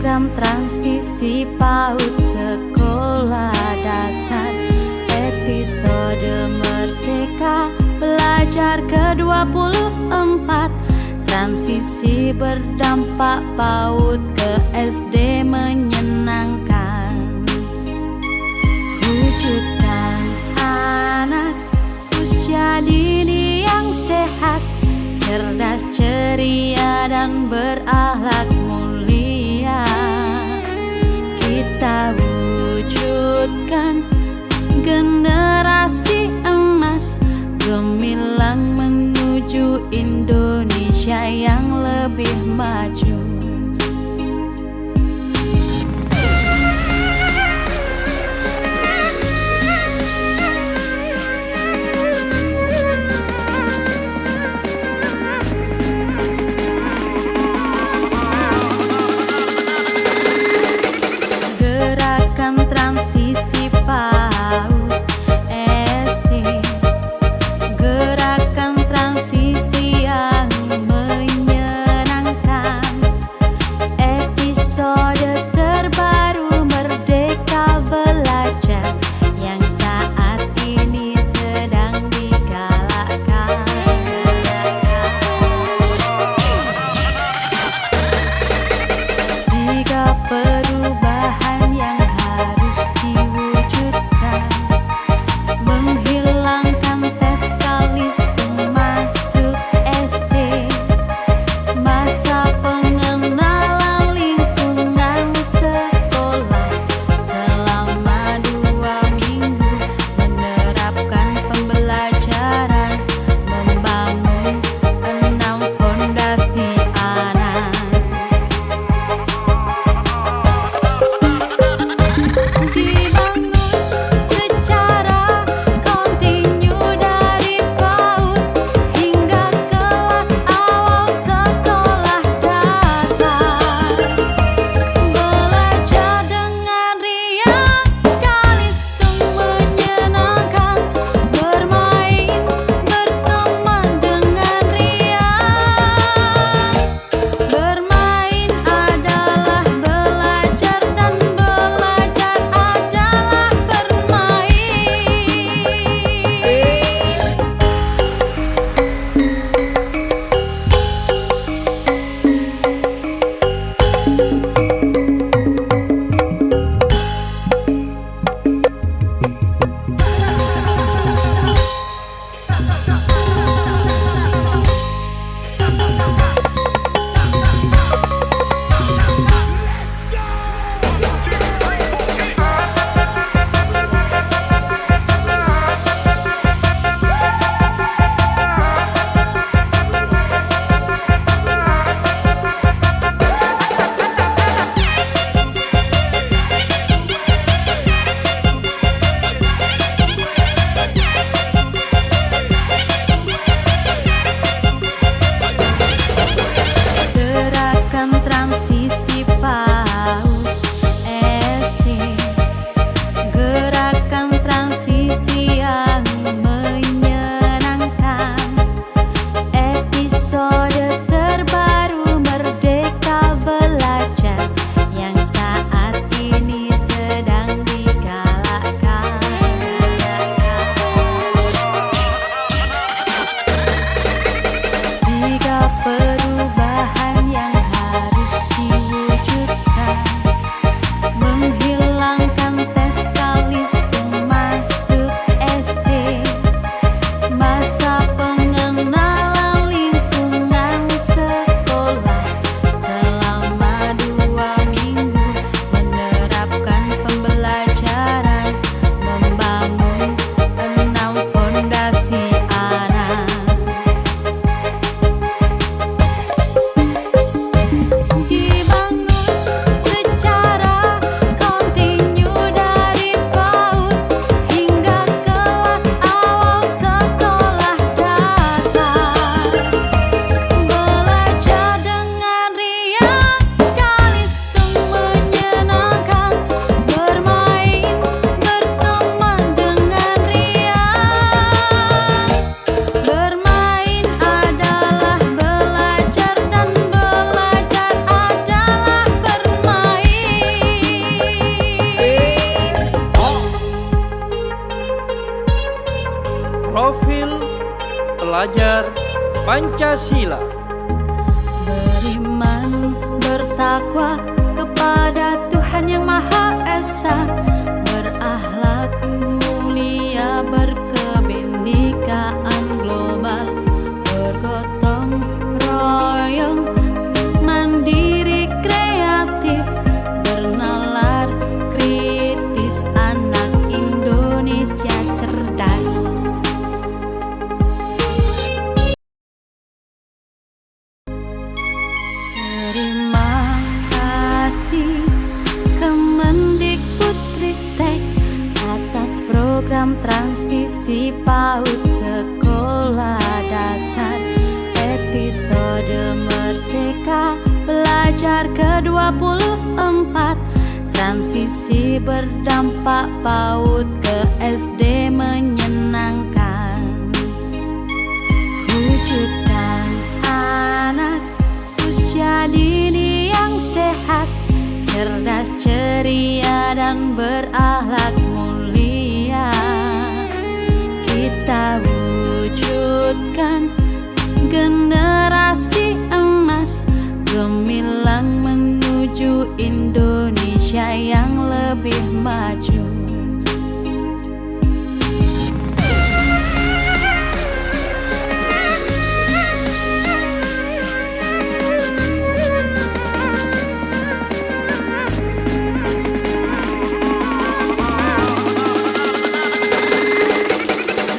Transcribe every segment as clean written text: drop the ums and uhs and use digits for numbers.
Program transisi PAUD sekolah dasar, episode Merdeka Belajar ke-24. Transisi berdampak PAUD ke SD menyenangkan. Wujudkan anak usia dini yang sehat, cerdas, ceria, dan berakhlak mulia. Kita wujudkan generasi emas, gemilang menuju Indonesia yang lebih maju. Gerakan transisi PAUD SD, gerakan transisi yang menyenangkan. Profil pelajar Pancasila. Beriman, bertakwa kepada Tuhan Yang Maha Esa, berakhlak mulia, berkebinekaan global, bergotong royong, mandiri kreatif, bernalar kritis, anak Indonesia cerdas. Terima kasih Kemendikbudristek atas program transisi PAUD sekolah dasar episode Merdeka Belajar ke-24. Transisi berdampak PAUD ke SD menyenangkan. Wujudkan anak usia dini yang sehat, cerdas, ceria, dan berakhlak mulia. Kita wujudkan generasi emas, gemilang menuju Indonesia yang lebih maju.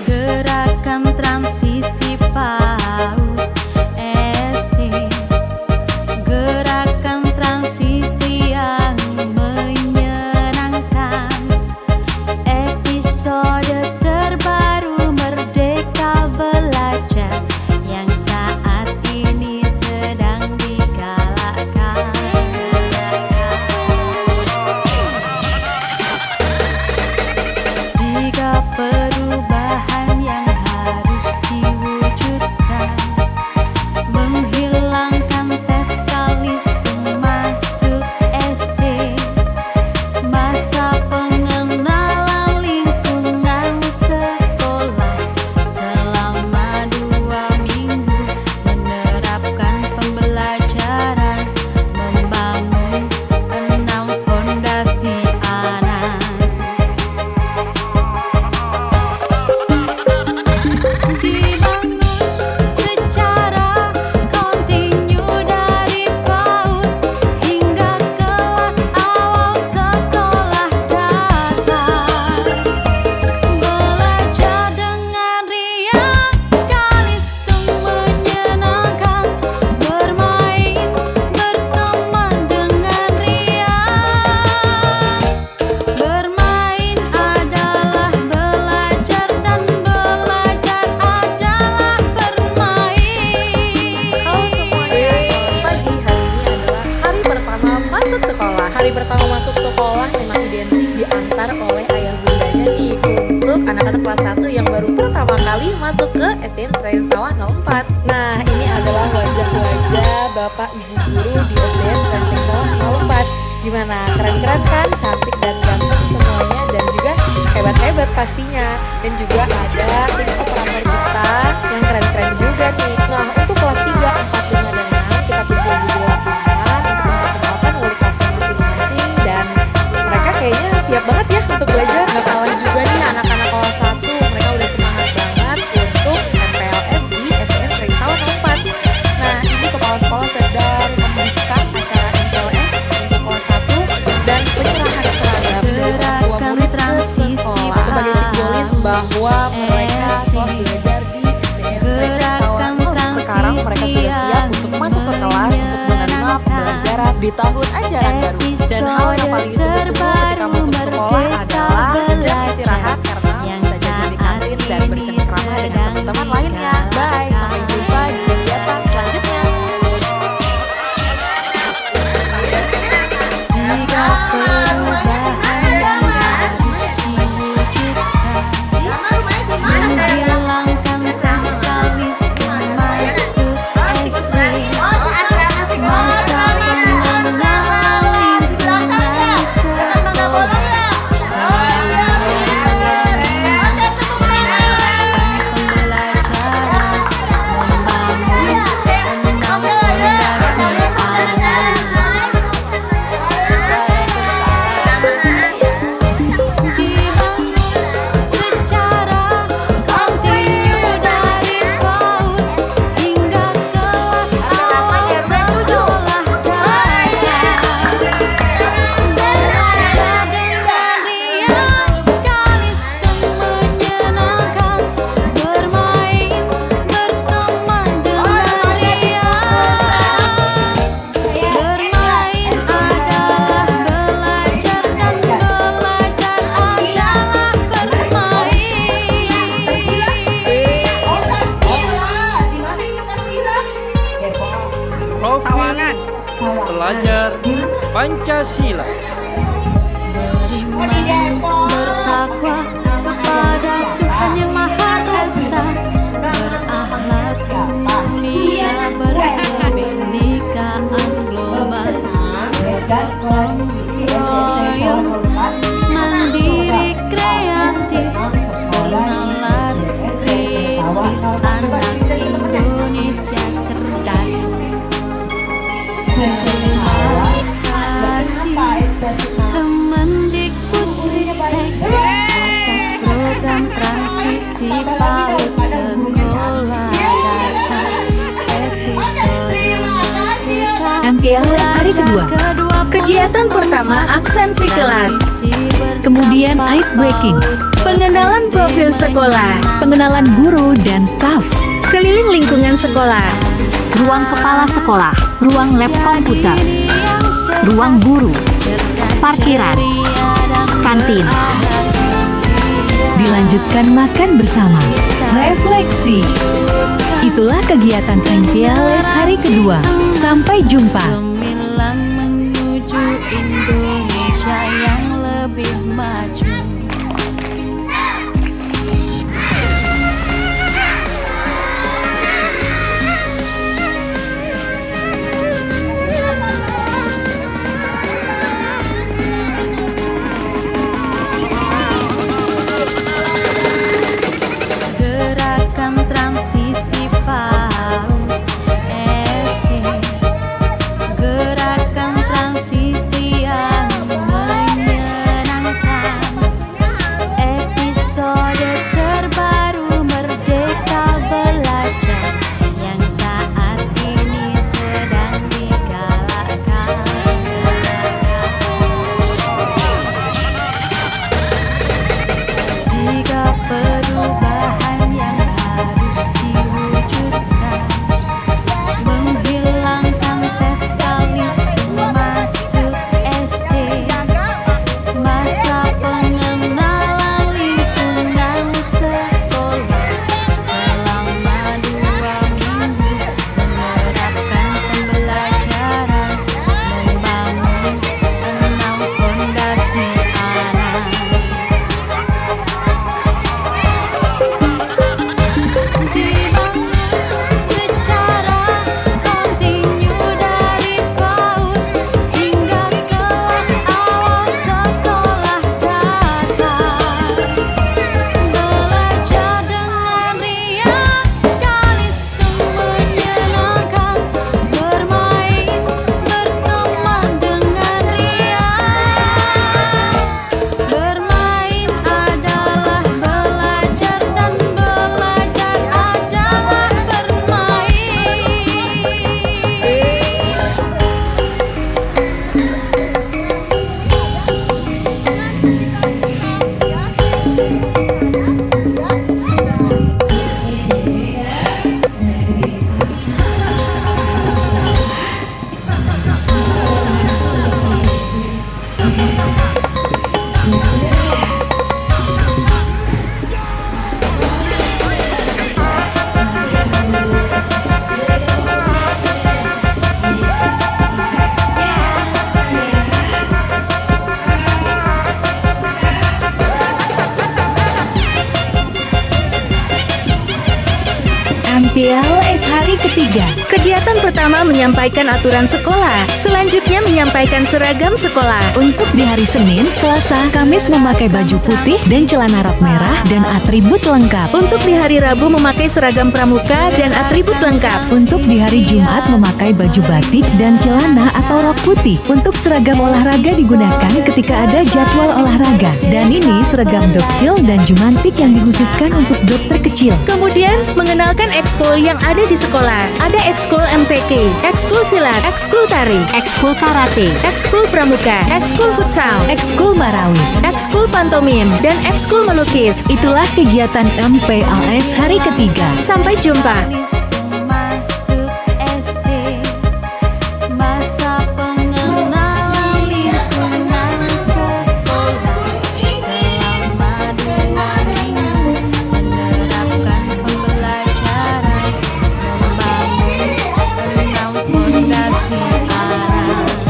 Gerakan transisi PAUD SD, gerakan transisi yang menyenangkan. Episode terbaru Merdeka Belajar yang saat ini sedang digalakkan. Tiga perubahan yang harus diwujudkan: menghilangkan tes kalistung masuk SD, masa pengenalan lingkungan sekolah selama 2 minggu, menerapkan pembelajaran, membangun 6 fondasi anak. Dibangun secara kontinu dari PAUD hingga kelas awal sekolah dasar. Belajar dengan riang, kalistung menyenangkan, bermain, berteman dengan riang. Bermain adalah belajar dan belajar adalah bermain. Halo semuanya, selamat pagi. Hari ini adalah hari pertama masuk sekolah. Hari pertama masuk sekolah memang identik diantar oleh ayah bundanya nih untuk anak-anak kelas 1 yang baru pertama kali masuk ke SDN Serayu Sawah 04. Nah, ini adalah wajah-wajah Bapak Ibu guru di SDN Serayu Sawah 04. Gimana? Keren-keren kan? Cantik dan ganteng semuanya, dan juga hebat-hebat pastinya. Dan juga ada tim operator kita yang keren-keren juga nih. Nah, untuk kelas 3, 4, 5, dan 6 kita kumpul di lapangan untuk memperkenalkan wali kelasnya masing-masing. Dan mereka kayaknya siap banget ya untuk belajar. Gak kalah juga nih anak-anak kelas 1, mereka udah semangat banget untuk MPLS di SDN Serayu Sawah 04. Nah, ini kepala sekolah sedang membuka acara MPLS untuk kelas 1 dan penyerahan seragam dari orang tua murid ke sekolah sebagai simbolis bahwa mereka telah belajar di SDN Serayu Sawah. Sekarang mereka sudah siap untuk masuk ke kelas untuk menerima pembelajaran di tahun ajaran baru. Dan hal yang paling ditunggu-tunggu ketika masuk sekolah adalah jam istirahat, karena bisa jajan di kantin dan bercengkrama dengan teman-teman lainnya. Bye, sampai jumpa di kegiatan selanjutnya. Tiga perubahan yang harus diwujudkan: menghilangkan tes kalistung masuk SD, masa pengenalan lingkungan sekolah selama 2 minggu, pelajar Pancasila. Beriman, bertakwa kepada Tuhan yang Maha Esa, berakhlak mulia, berkebinekaan global, royong, mandiri, kreatif, bernalar, kritis, anak Indonesia cerdas. Kemendikbudristek atas program transisi PAUD sekolah dasar episode MPLS hari kedua. Kegiatan pertama absensi kelas. Kemudian ice breaking, pengenalan profil sekolah, pengenalan guru dan staf, keliling lingkungan sekolah, ruang kepala sekolah, ruang lab komputer, ruang guru, parkiran, kantin. Dilanjutkan makan bersama, refleksi. Itulah kegiatan MPLS hari kedua. Sampai jumpa. Gemilang menuju Indonesia yang lebih maju. Gerakan transisi PAUD SD, gerakan transisi yang menyenangkan, episode terbaru Merdeka Belajar yang saat ini sedang digalakan. Tiga perubahan yang harus diwujudkan: menghilangkan tes kalistung masuk SD, masa pengenalan lingkungan sekolah selama 2 minggu, menerapkan pembelajaran, membangun 6 fondasi anak. Dibangun secara kontinu dari PAUD hingga kelas awal sekolah dasar. Belajar dengan riang, kalistung menyenangkan, bermain, berteman dengan riang. Bermain adalah belajar dan belajar adalah bermain. MPLS hari ketiga. Kegiatan pertama menyampaikan aturan sekolah, selanjutnya menyampaikan seragam sekolah. Untuk di hari Senin, Selasa, Kamis memakai baju putih dan celana rok merah dan atribut lengkap. Untuk di hari Rabu memakai seragam pramuka dan atribut lengkap. Untuk di hari Jumat memakai baju batik dan celana atau rok putih. Untuk seragam olahraga digunakan ketika ada jadwal olahraga. Dan ini seragam dokcil dan jumantik yang dikhususkan untuk dokter kecil. Kemudian mengenalkan ekskul yang ada di sekolah. Ada ekskul MTQ, ekskul silat, ekskul tari, ekskul karate, ekskul pramuka, ekskul futsal, ekskul marawis, ekskul pantomim, dan ekskul melukis. Itulah kegiatan MPLS hari ketiga. Sampai jumpa. Kalistung masuk SD, masa pengenalan lingkungan sekolah selama 2 minggu, menerapkan pembelajaran, membangun 6 fondasi anak.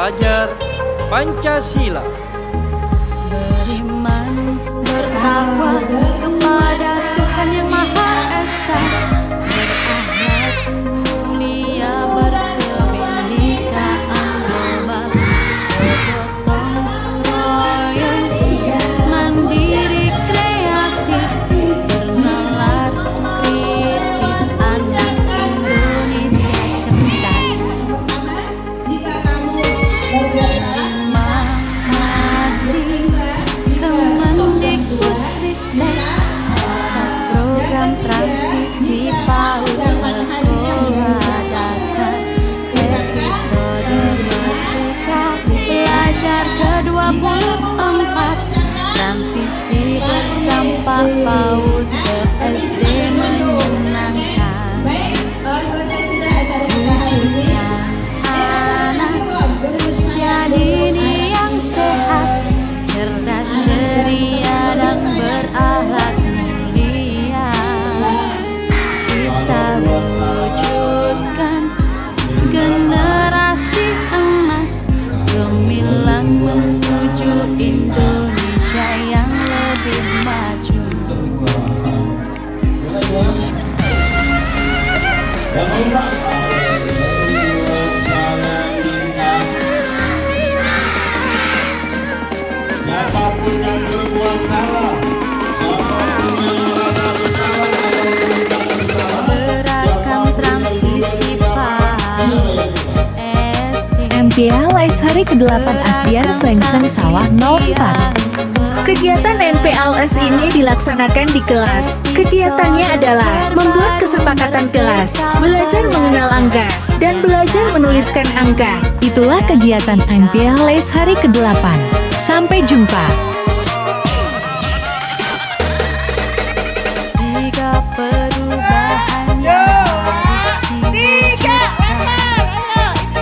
belajar Pancasila. Beriman, bertakwa kepada Tuhan Yang Maha Esa, berakhlak mulia, berkebinekaan global, bergotong royong, mandiri kreatif, bernalar kritis, anak Indonesia cerdas. Kemendikbudristek atas program transisi PAUD sekolah dasar episode Merdeka Belajar ke-24, transisi berdampak PAUD ke SD menyenangkan, wujudkan anak usia dini yang sehat, cerdas, ceria, dan berakhlak mulia. Kita wujudkan generasi emas, gemilang menuju Indonesia yang lebih maju. Siapapun yang berbuat salah, siapapun yang merasa bersalah atau mengucapkan salah, Seragam transisi PAUD SD NPLS hari ke-8 Asdian Sengseng Sawah 04. Kegiatan NPLS ini dilaksanakan di kelas. Kegiatannya adalah membuat kesepakatan kelas, belajar mengenal angka, dan belajar menuliskan angka. Itulah kegiatan NPLS hari ke-8. Sampai jumpa. Tiga perubahan yang harus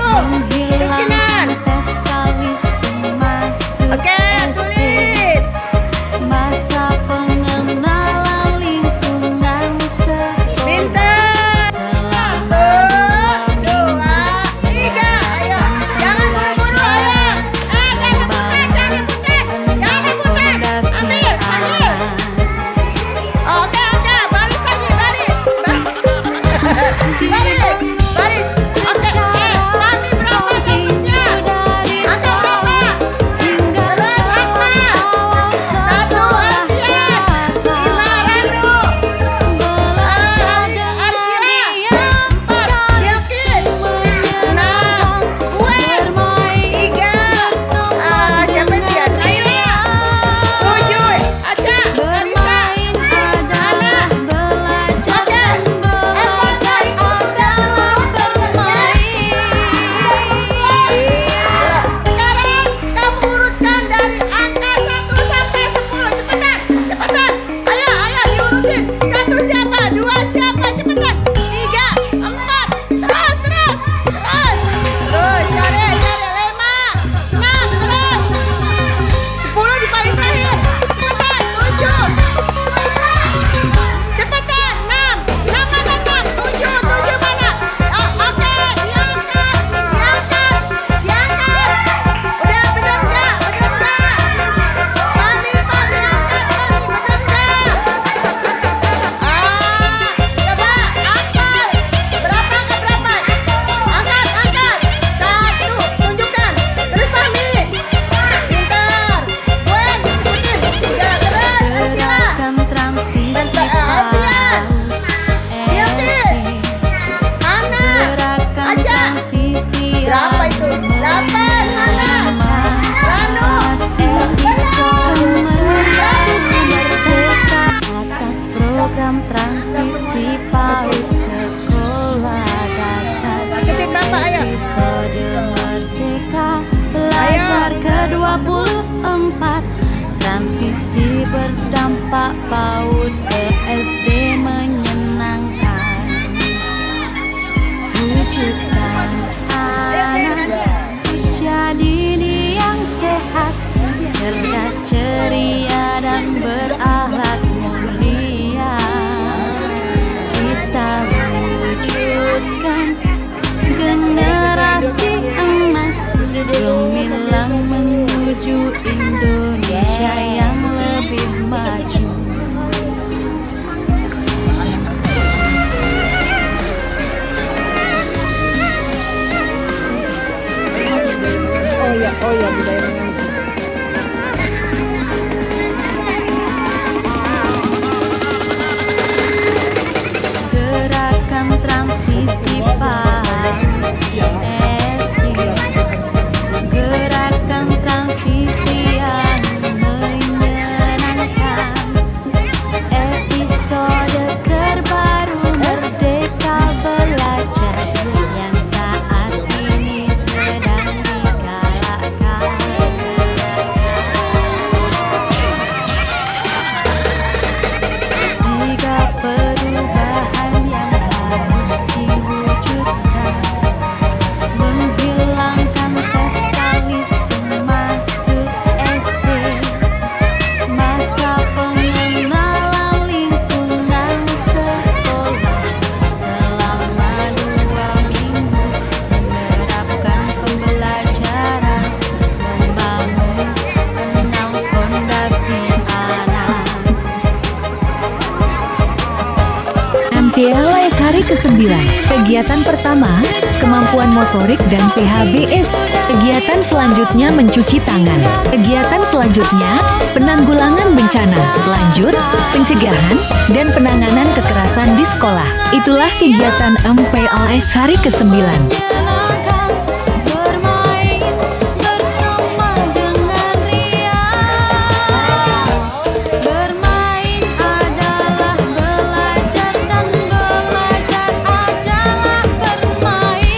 menghilangkan tes kalistung masuk SD, masa pengenalan lingkungan sekolah selama 2 minggu, fondasi anak. transisi berdampak PAUD ke SD menyenangkan. Wujudkan anak usia dini yang sehat, cerdas, ceria, dan berakhlak mulia. Kita wujudkan generasi emas, gemilang menuju Indonesia yang lebih maju. Gerakan transisi SD, gerakan transisi yang menyenangkan, episode terbaru Merdeka Belajar yang saat ini sedang digalakan. Tiga perubahan yang harus diwujudkan: menghilangkan pesta listing masuk SD, masa pengenalan lingkungan sekolah selama 2 minggu, menerapkan pembelajaran, membangun 6 fondasi anak. MPLS hari ke-9. Kegiatan pertama, kemampuan motorik dan PHBS. Kegiatan selanjutnya mencuci tangan. Kegiatan selanjutnya, penanggulangan bencana. Lanjut, pencegahan dan penanganan kekerasan di sekolah. Itulah kegiatan MPLS hari ke-9. Bermain bersama dengan riang. Bermain adalah belajar dan belajar adalah bermain.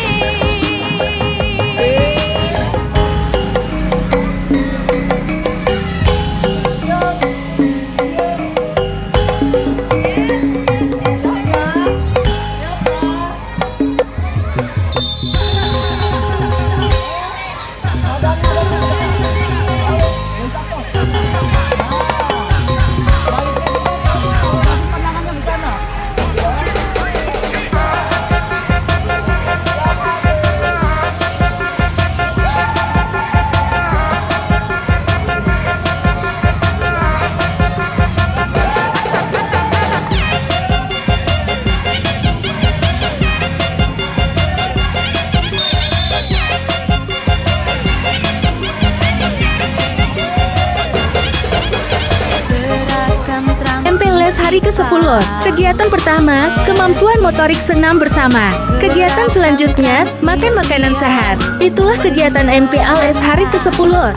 MPLS hari ke-10. Kegiatan pertama, kemampuan motorik senam bersama. Kegiatan selanjutnya, makan makanan sehat. Itulah kegiatan MPLS hari ke-10.